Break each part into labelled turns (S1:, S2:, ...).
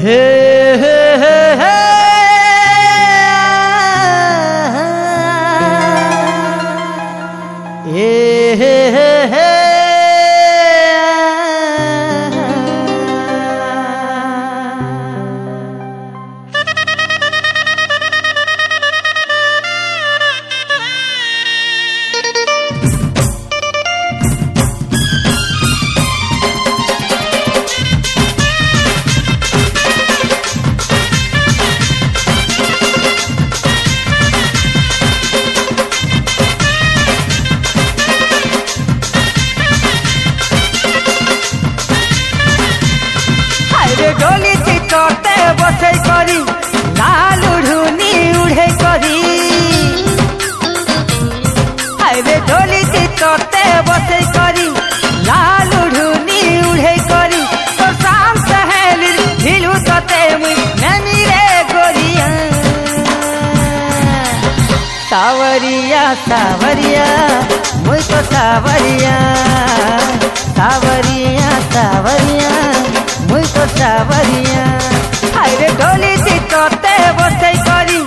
S1: हे हे हे हे हे हे हे डोली चितते बसे करी लाल उड़ूनी उड़े करी हायवे डोली चितते बसे करी लाल उड़ूनी उड़े करी तो शाम सहेली हिलू तते मुई नमी रे गोरिया सावरिया सावरिया मुई तो सावरिया सावरिया सावरिया मुई तो सावरिया हायरे डोली चितते बसे करी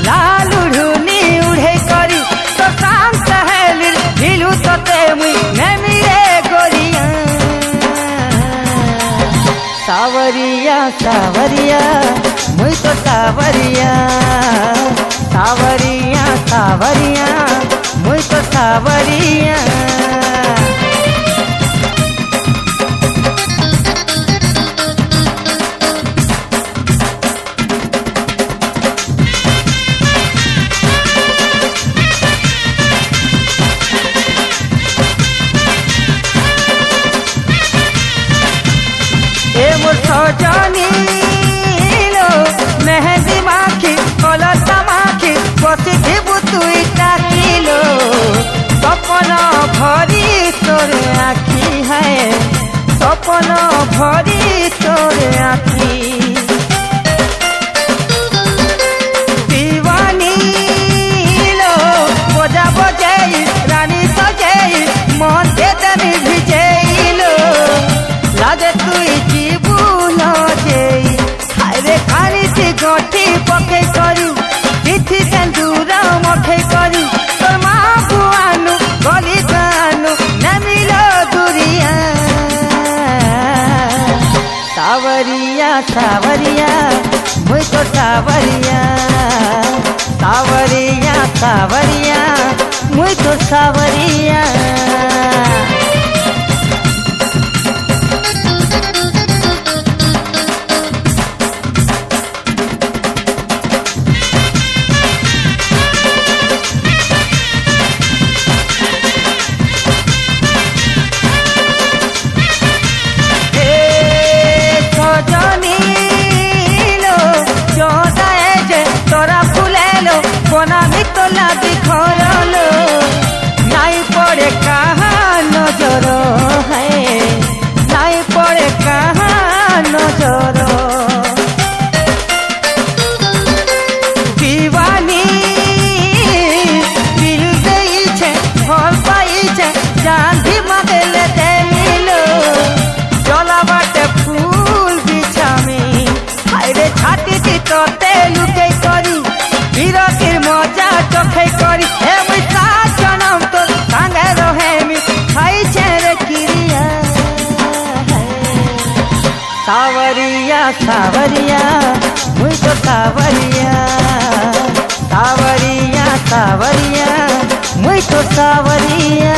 S1: लाल उड़ूनी उड़े करी तो शाम सहेली हिलू तते मुई नमी रे गोरिया सावरिया सावरिया मुई तो सावरिया सावरिया सावरिया मुई तो सावरिया सजनी लो मेहंदी माखी कलता माखी बसी थी तुई ताकिलो सपन भरी तोर आखी है सपन भरी तोर आखी दीवानी लो बजा बजाई रानी सजाई मन दे दमी भिजैलो लागे तुई जीबू गठी पके करी तिथि सेंदूरा मखे करी तोर माँ बुआनु गली गानु नमिलो दुरिया सावरिया सावरिया मुई तो सावरिया सावरिया सावरिया मुई तो सावरिया तोला दिखरलो नाई पड़े कहाँ नजर है नाई पड़े कहाँ नजर दीवानी दिल देइछे भल पाइछे चांदी मगले देलो चला बाटे फूल बिछामी हायरे छाती चितते लुके करी बिरतिर मजा चोखे करी हे मुई सात जनम तो संगे रहे खाई छेरे किरिया सावरिया सावरिया मुई तो सावरिया सावरिया सावरिया मुई तो सावरिया।